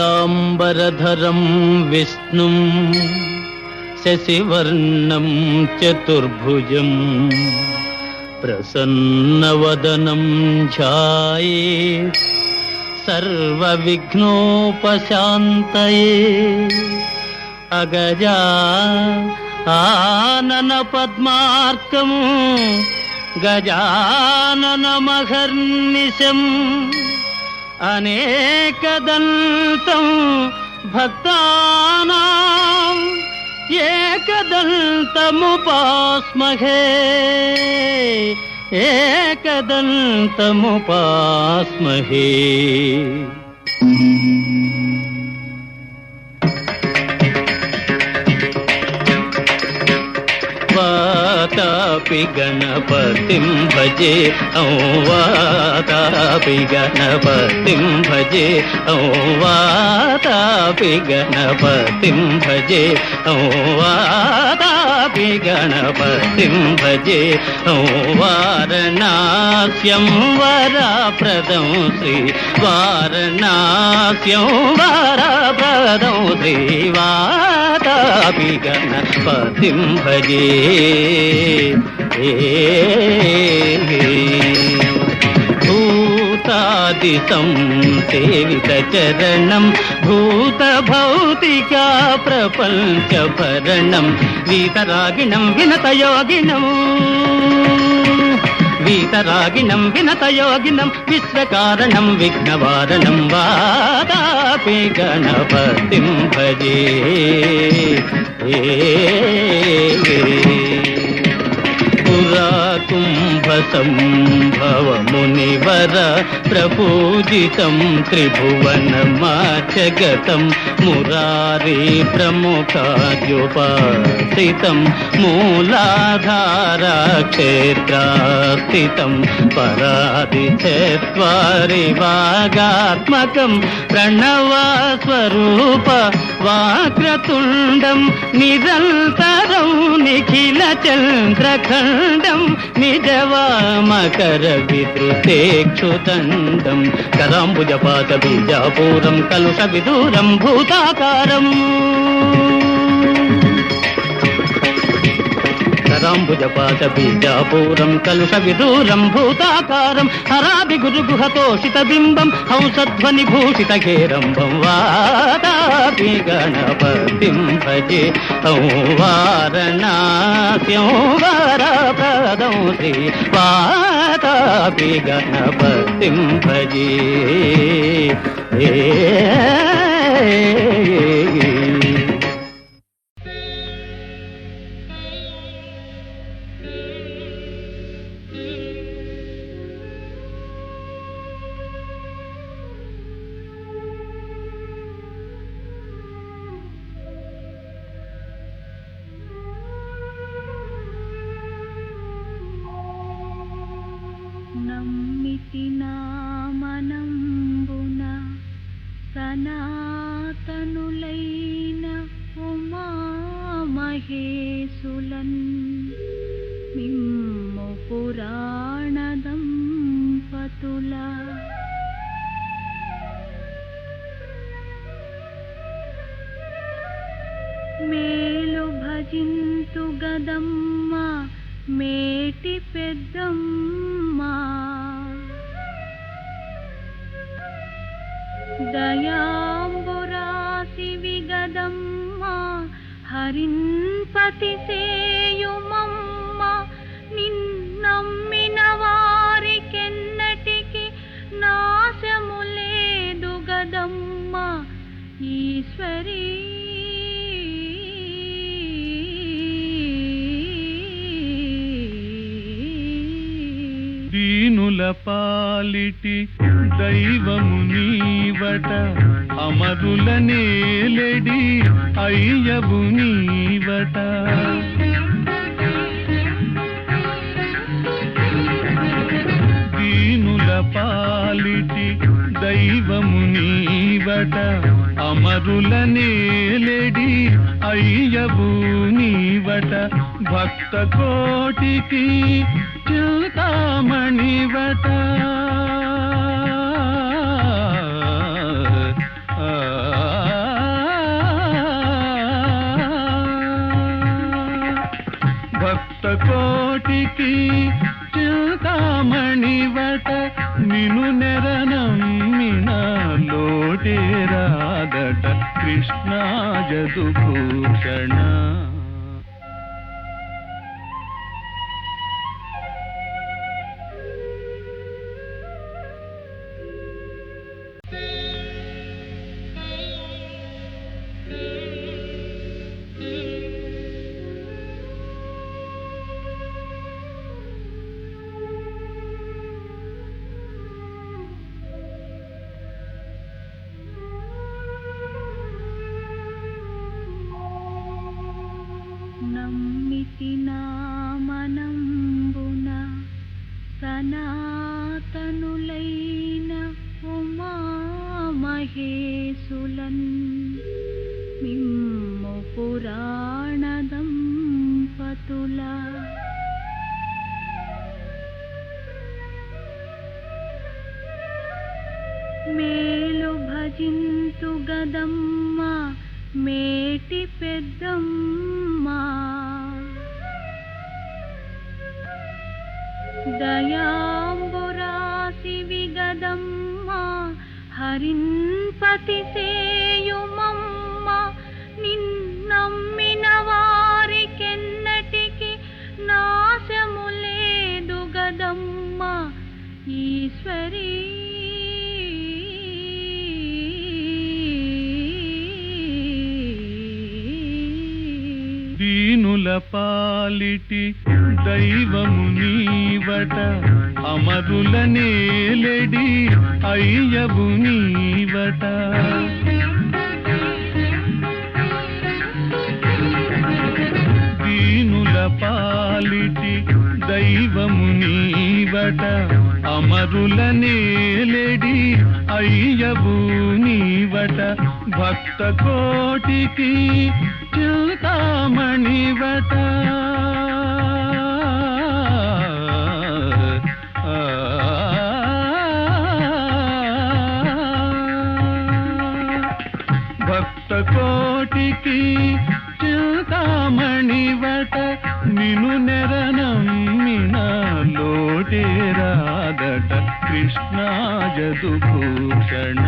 శుక్లాంబరధరం విష్ణుం శశివర్ణం చతుర్భుజం ప్రసన్నవదనం ధ్యాయేత్ సర్వవిఘ్నోపశాంతయే అగజా ఆనన పద్మార్కం గజానన మహర్నిశం అనేకదంతం భక్తానాం ఏకదంతముపాస్మహే ఏకదంతముపాస్మహే. వాతాపి గణపతిం భజే వాతాపి గణపతిం భజే వాతాపి గణపతిం భజే వాతాపి గణపతిం భజే వారణాస్యం వరప్రదం శ్రీ వారణాస్యం వరప్రదం శ్రీ వాతాపి గణపతిం భజే భూతాదితం సేవిత చరణం భూత భౌతికా ప్రపంచ భరణం వీతరాగిణం వినతయోగినం వీతరాగిణం వినతయోగినం విశ్వకారణం విఘ్నవారణం వాదాపి గణపతిం భజే కుంభసంభవ మునివర ప్రపూజితం త్రిభువనమాచగతం మురారీ ప్రముఖాద్యుపాసితం మూలాధారా క్షేత్రాస్థితం పరాది చత్వారి వాగాత్మకం ప్రణవస్వరూప వాక్రతుండం నిరంతరం నిఖిల చంద్రఖండం నిజవామకర విద్రుతేక్షుదండం కరాంబుజపాత బీజాపూరం కలుష విదూరం భూతాకారం కరాంబుజపాత బీజాపూరం కలుష విదూరం భూతాకారం హరాభి గురుగుహతోషిత బింబం హంసధ్వని భూషిత గేరంబం వాదాపి గణపతిం భజే వారణాస్యం వరప్రదం శ్రీ వాదాపి గణపతిం భజే నమ్మితి నామనంబున సనాతనులైన ఉమామహేశులన్ మిమ్ము పురాణ దంపతుల మేలు భజింతు గదమ్మ మేటి పెద్దమ్మా దయాంబురాసి విగదమ్మా హరింపతి సేయుమమ్మ నిన్నమ్మిన వారికెన్నటికి నాశము లేదు గదమ్మ ఈశ్వరీ దీనుల పాలిటి దైవము నీవట అమరుల నేలెడి అయ్యవు నీవట దీనుల పాలిటి దైవము నీవట అమరుల నేలెడి అయ్యవు నీవట భక్త కోటికి చింతామణివట భక్త కోటికి చింతామణివట నిను నెరనమ్మిన లోటేరాదట కృష్ణ జదుభూషణ. నమ్మితి నామనంబున సనాతనులైన ఉమామహేశులన్ మిమ్ము పురాణ దంపతుల మేలు భజింతు గదమ్మ మేటి పెద్దమ్మ. దయాంబురాసి విగదమ్మ హరిన్పతి సేయుమమ్మ. నిన్నమ్మిన వారికెన్నటికి నాశము లేదు గదమ్మ ఈశ్వరీ. దీనుల పాలిటి దైవము నీవట అమరుల నేలెడి అయ్యవు నీవట. దీనుల పాలిటి దైవము నీవట అమరుల నేలెడి అయ్యవు నీవట. భక్త కోటికి చింతామణివట. భక్త కోటికి చింతామణివట. నిను నెరనమ్మిన లోటేరాదట కృష్ణ జదుభూషణ.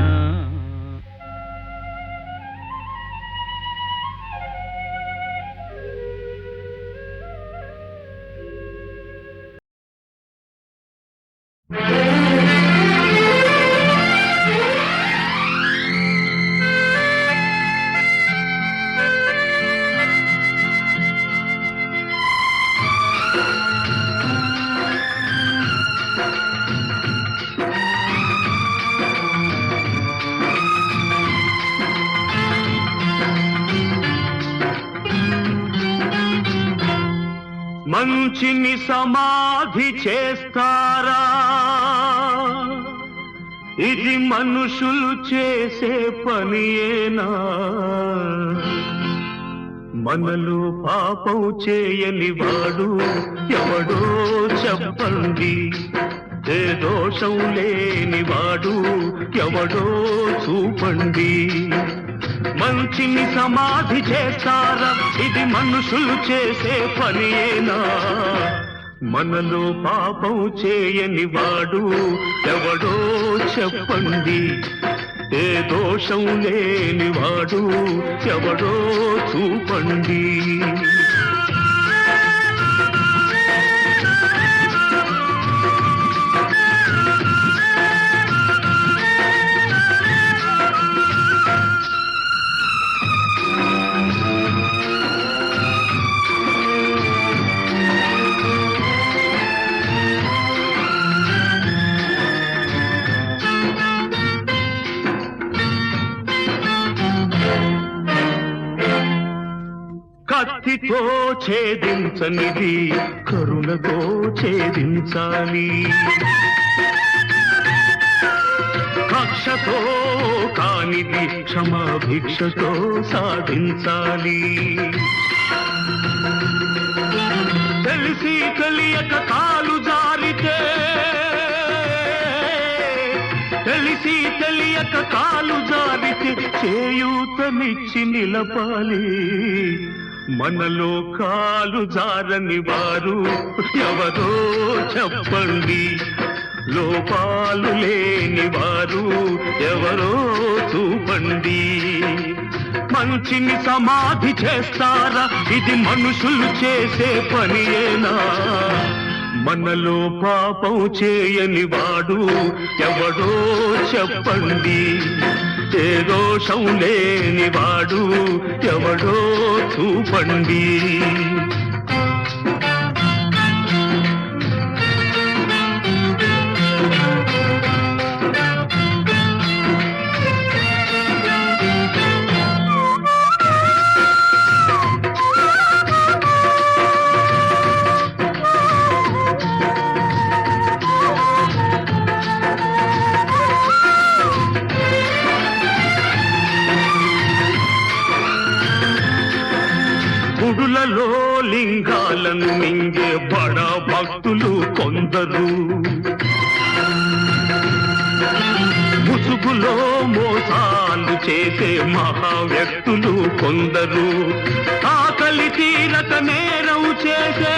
మంచిని సమాధి చేస్తారా? ఇది మనుషులు చేసే పనియేనా? మనలో పాపం చేయని వాడు ఎవడో చెప్పండి. ఏ దోషం లేని వాడు ఎవడో చూపండి. మంచిని సమాధి చేస్తారా? ఇది మనుషులు చేసే పనియేనా? మనలో పాపం చేయని వాడు ఎవడో చెప్పండి. ఏ దోషం లేని వాడు ఎవడో చూపండి. కత్తితో ఛేదించనిది కరుణతో ఛేదించాలి. కక్షతో కానిది క్షమాభిక్షతో సాధించాలి. తెలిసి తెలియక కాలు జారితే, తెలిసి తెలియక కాలు జారితే చేయూతనిచ్చి నిలపాలి. మనలో కాలు జారని వారు ఎవరో చెప్పండి. లోపాలు లేని వారు ఎవరో చూపండి. మంచిని సమాధి చేస్తారా? ఇది మనుషులు చేసే పనియేనా? మనలో పాపం చేయని వాడు ఎవడో చెప్పండి. ఏ దోషం లేని వాడు ఎవడో చూపండి. గుడులలో లింగాలను మింగే బడ భక్తులు కొందరు, ముసుగులో మోసాలు చేసే మహా వ్యక్తులు కొందరు, ఆకలి తీరక నేరం చేసే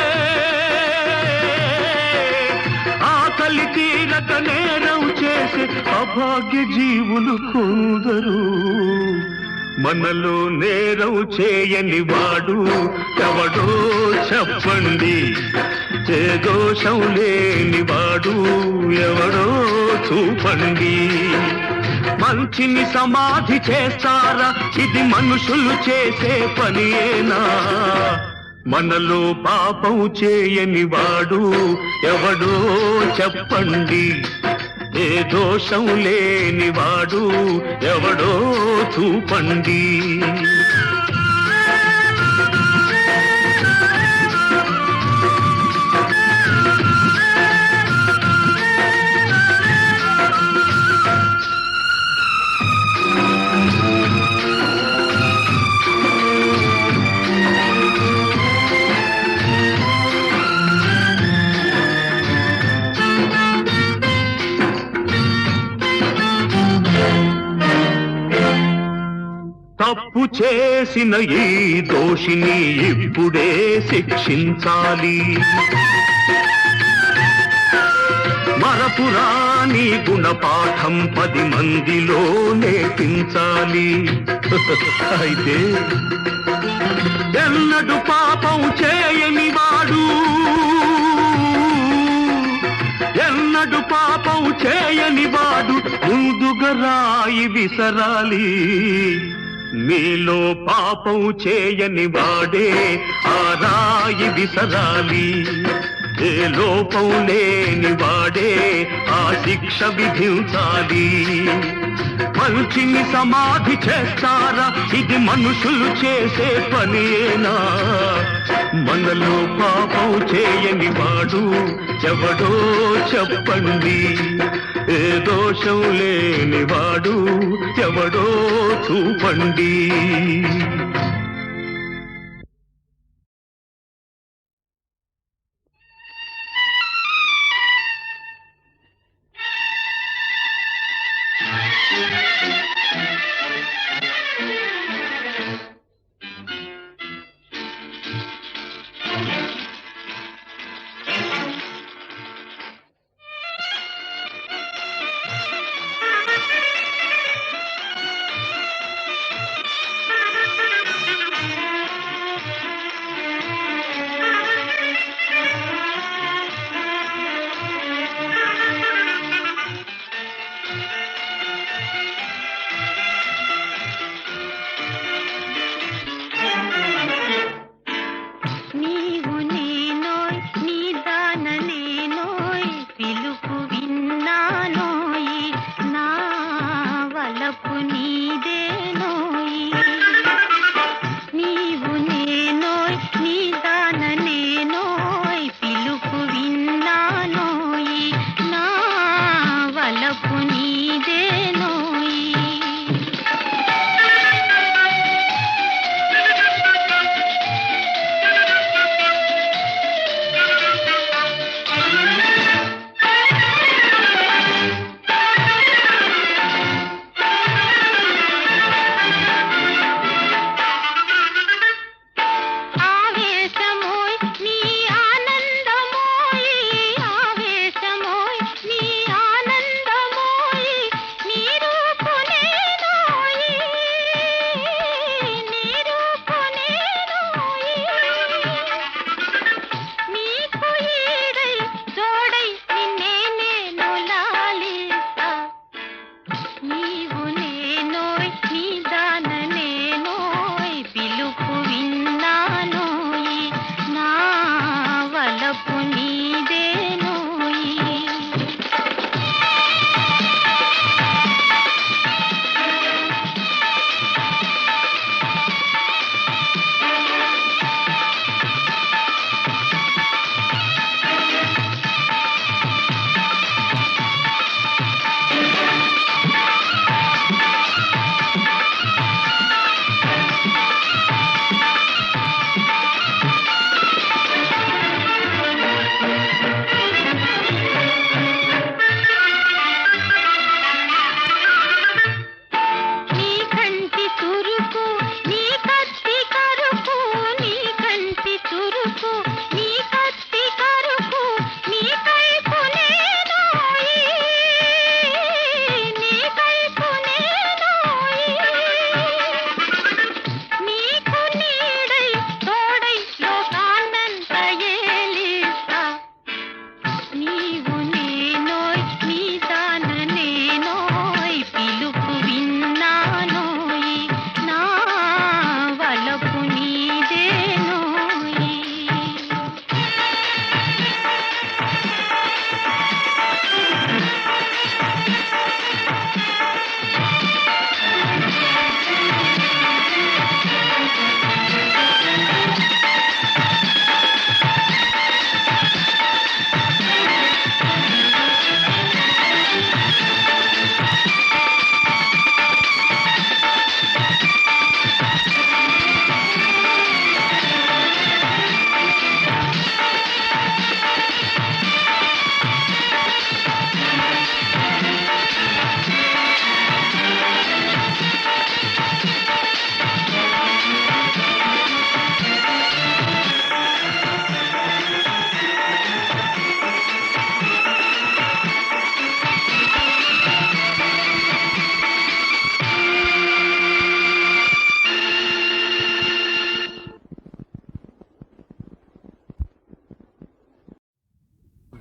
అభాగ్య జీవులు కొందరు. మనలో నేరం చేయని వాడు ఎవడో చెప్పండి. ఏ దోషం లేని వాడు ఎవడో చూపండి. మంచిని సమాధి చేస్తారా? ఇది మనుషులు చేసే పనియేనా? మనలో పాపం చేయని వాడు ఎవడో చెప్పండి. ఏ దోషం లేని వాడు ఎవడో చూపండి. తప్పు చేసిన ఈ దోషిని ఇప్పుడే శిక్షించాలి. మరపురాని గుణపాఠం 10 మందిలో నేర్పించాలి. అయితే ఎన్నడు పాపం చేయని వాడు, ఎన్నడు పాపం చేయని వాడు ముందుగా రాయి విసరాలి. మీలో పాపం చేయని వాడే ఆ రాయి విసరాలి. ఏ లోపం లేని వాడే ఆ శిక్ష విధించాలి. మంచిని సమాధి చేస్తారా? ఇది మనుషులు చేసే పనియేనా? మనలో పాపం చేయని వాడు ఎవడో చెప్పండి. ఏ దోషం లేని వాడు ఎవడో చూపండి.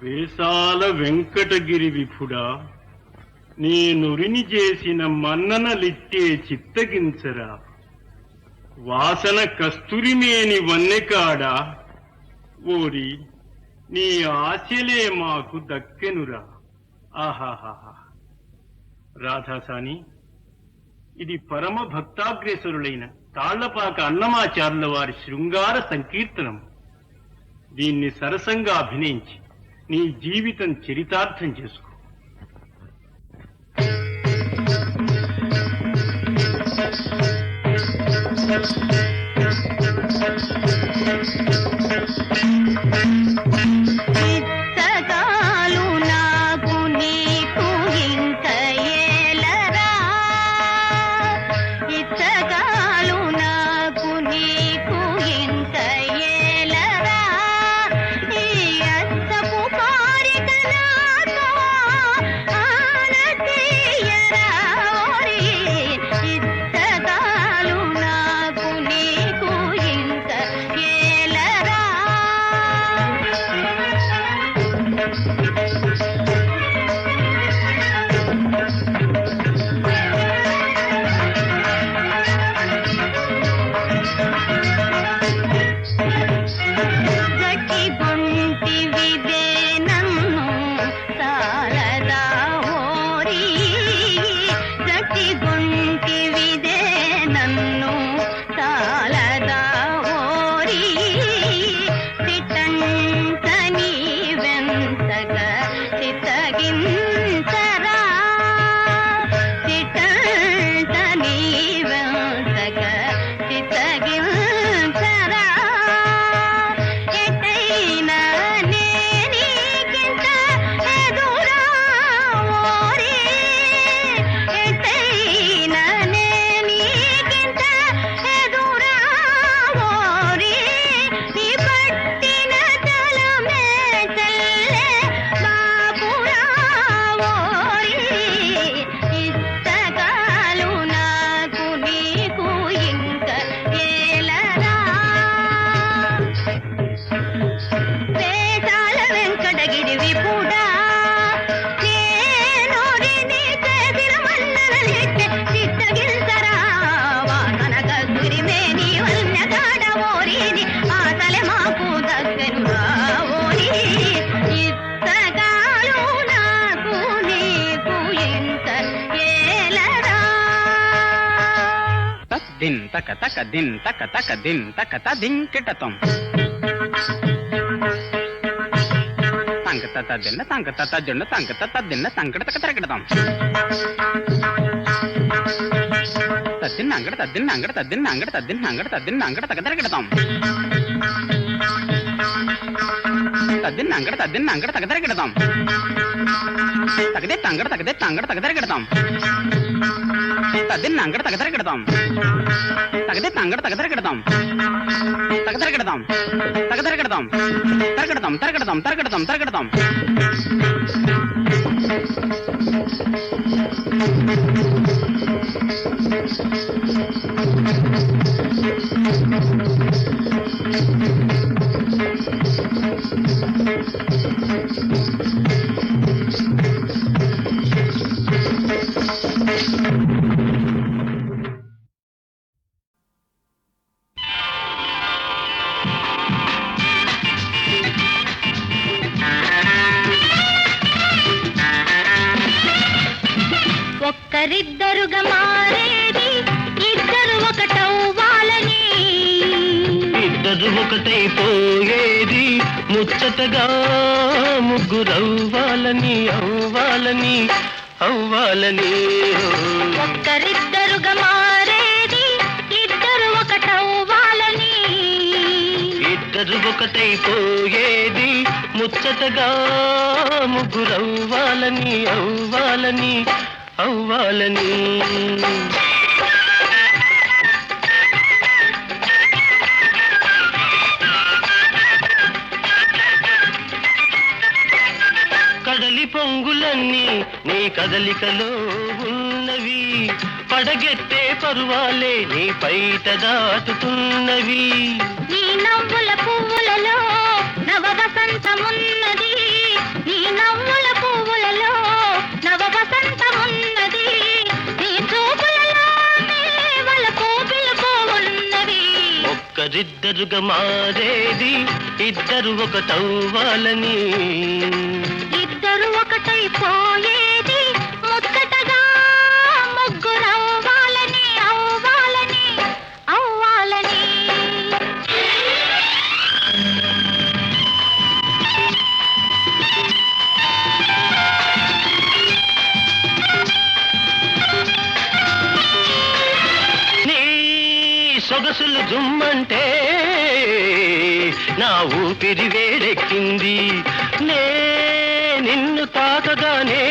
వేసాల వెంకటగిరి విభుడా, నీ నురిని చేసిన మన్ననలిట్టే చిత్తగించరా, వాసన కస్తూరిమేని వన్నెకాడా, ఓరి నీ ఆశలే మాకు దక్కెనురా. ఆహాహా. రాధాసాని, ఇది పరమ భక్తాగ్రేసరులైన తాళ్లపాక అన్నమాచార్యుల వారి శృంగార సంకీర్తనం. దీన్ని సరసంగా అభినయించి నీ జీవితం చరితార్థం చేసుకో. చిత్తగాలు నాకు నీకు ఇంక ఏలరా, చిత్తగాలు నాకు నీకు ఇంక ఏలరా, ఈ అచ్చపు కోరిక నాతో ఆనతీయరా, ఓరి చిత్తగాలు నాకు నీకు ఇంక ఏలరా. గట్టి బొంటివిదే నన్ను సాలదా ఓరి, గట్టి బొంటివిదే నన్ను సాలదా ఓరి, సిటంత నీ వెంతగ సితగించరా, సిటంత నీ వెంతగ సితగించరా, ఎటైనా నేనీకింత ఎదురా ఓరి, ఎటైనా నేనీకింత ఎదురా ఓరి, నీ పట్టిన తలమే చల్లే బాపురా ఓరి, ఇత్తగాలు నాకు నీకు ఇంక ఏలరా. వేదాల వెంకటగిరి విపుడా, నేను నీ చేసిన మన్ననలిచ్చే చిత్తగించరా, వాసన కస్తూరిమేని వన్నెకాడ ఓరిని ఆశలే మాకు దక్కెనురా ఓరి, ఇత్తగాలు నాకు నీకు ఇంక ఏలరా. దిన్ తక తక దిన్ తక తక దిన్ తక త దింకిటతం తంక తత దిన్న తంక తత జొన్న తంక తత దిన్న తంకట తక తరగడతాం తద్దిన్న అంగడ తద్దిన్న అంగడ తద్దిన్న అంగడ తద్దిన్న అంగడ తద్దిన్న అంగడ తక తరగడతాం తద్దిన్న అంగడ తద్దిన్న అంగడ తక తరగడతాం తగదే తంగడ తగదే తంగడ తక తరగడతాం తద్దిన్న అంగడ తక తరగడతాం తగదే తంగడ తక తరగడతాం తక తరగడతాం తక తరగడతాం తరగడతాం తరగడతాం తరగడతాం తరగడతాం ఒక్కరిద్దరుగా మారేది ఇద్దరు ఒకటవ్వాలని, ఇద్దరు ఒకటైపోయేది ముచ్చటగా ముగ్గురవ్వాలని అవ్వాలని అవ్వాలని. ఒక్కరిద్దరుగా మారేది ఇద్దరు ఒకటవ్వాలని, ఇద్దరు ఒకటైపోయేది ముచ్చటగా ముగ్గురవ్వాలని అవ్వాలని అవ్వాలని. కడలి పొంగులన్నీ నీ కదలికలో ఉన్నవి, పడగెత్తే పరువాలే నీ పైట దాటుతున్నవి. నీ నవ్వుల పువ్వులలో నవ వసంతమున్నది, ఒక్కరిద్దరుగా మారేది ఇద్దరు ఒకటవ్వాలని ఇద్దరు ఒకటైపోయేది ముచ్చటగా ముగ్గురవ్వాలని అవ్వాలని అవ్వాలని నీ సొగసులు జుమ్మంటే నా ఊపిరి వేడెక్కింది నిన్ను తాకగానే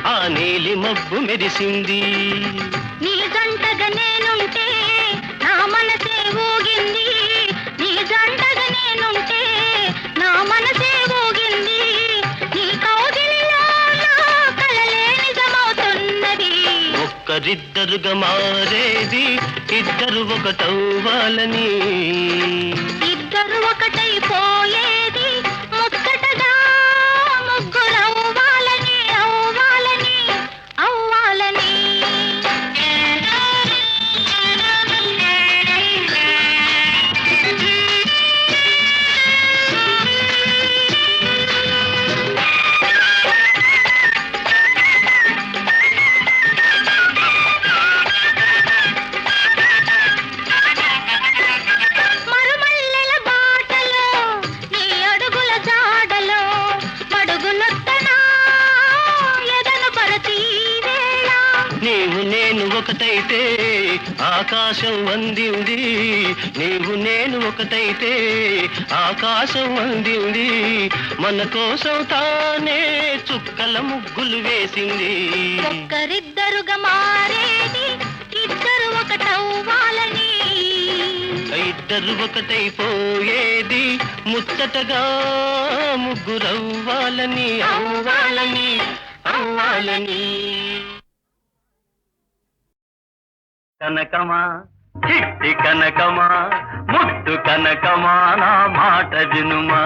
ఆ నీలి మబ్బు మెరిసింది నీ జంటగా నేనుంటే నా మనసే ఊగింది నీ జంటగా నేనుంటే నా మనసే ఊగింది నీ కౌగిలిలో నా కలలే నిజమవుతున్నది ఒక్కరిద్దరుగా మారేది ఇద్దరు ఒకటవ్వాలని ఇద్దరు ఒకటైపోయేది ముచ్చటగా ముగ్గురవ్వాలని అవ్వాలని అవ్వాలని మరుమల్లెల బాటలో నీ అడుగుల జాడలో మడుగునొత్తనా ఎదను పరతి వేళ నీవు నేను ఒకటైతే ఆకాశం అందింది నీవు నేను ఒకటైతే ఆకాశం అందింది మన కోసం తానే చుక్కల ముగ్గులు వేసింది ఒక్కరిద్దరుగా మారేది ఇద్దరు ఒకటవ్వాలని ఇద్దరు ఒకటైపోయేది ముచ్చటగా ముగ్గురవ్వాలని అవ్వాలని అవ్వాలని కనకమా చిట్టి కనకమా ముట్టు కనకమా నా మాట వినుమా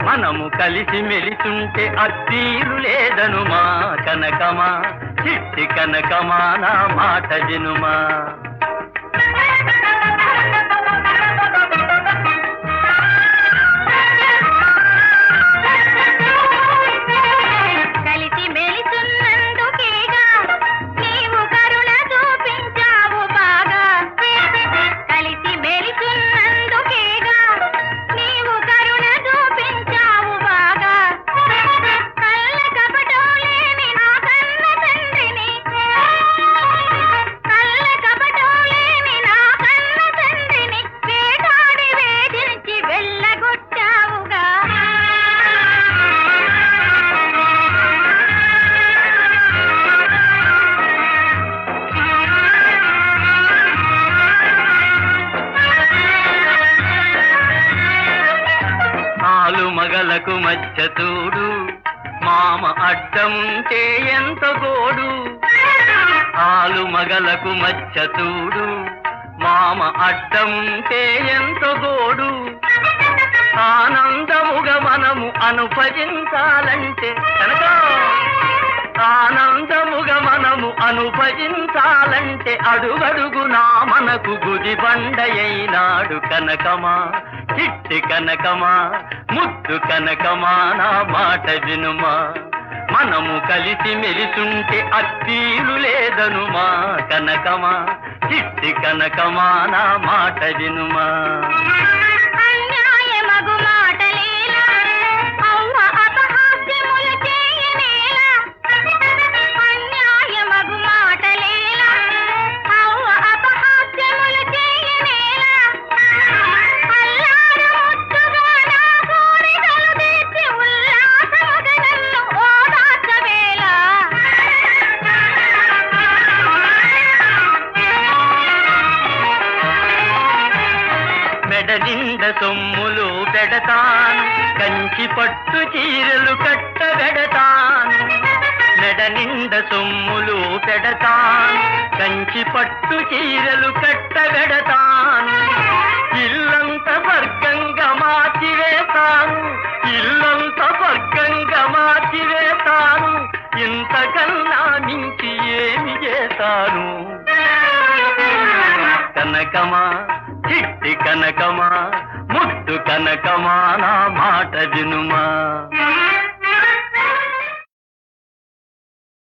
మనము కలిసి మెలిసుంటే అత్తీరు లేదనుమా కనకమా చిట్టి కనకమా నా మాట వినుమా కలిసి మెలిసున్నందుకేగా నీవు కరుణ చూపించావు బాగా కలిసి మెలిసున్నందుకేగా నీవు కరుణ చూపించావు బాగా కళ్ళ కపటం లేని నా కన్న తండ్రిని కళ్ళ కపటం లేని నా కన్న తండ్రిని వేటాడి వేధించి వెళ్ళగొట్టావుగా ఆలు మగలకు మధ్య తోడు మామ అడ్డముంటే ఎంత గోడు ఆలు మగలకు మధ్య తోడు మామ అడ్డముంటే ఎంత గోడు ఆనందముగా మనము అనుభజించాలంటే కనుక ఆనందముగా మనము అనుభజించాలంటే అడుగడుగునా మనకు గుది బండయైనాడు కనకమా చిట్టి కనకమా ముద్దు కనకమా నా మాట వినుమా మనము కలిసి మెలిసుంటే అత్తీలు లేదనుమా కనకమా చిట్టి కనకమా నా మాట వినుమా అన్యాయమగు మాటలేలా అవ్వ అపహాస్యములు చేయనేలా అన్యాయమగు మాటలేలా అవ్వ అపహాస్యములు చేయనేలా అల్లారు ముద్దుగా నా కోరికలు తీర్చి ఉల్లాసముగా నన్ను ఓదార్చవేలా మెడ నిండ సొమ్ములు పెడతాను కంచి పట్టు చీరలు కట్టబెడతాను మెడ నిండ సొమ్ములు పెడతాను కంచి పట్టు చీరలు కట్టబెడతాను ఇల్లంత వర్గంగా మార్చివేస్తాను ఇల్లంత వర్గంగా మార్చివేస్తాను ఇంతకన్నా మించి ఏమి చేస్తాను కనకమా చిట్టి కనకమా ముద్దు కనకమా నా మాట వినుమా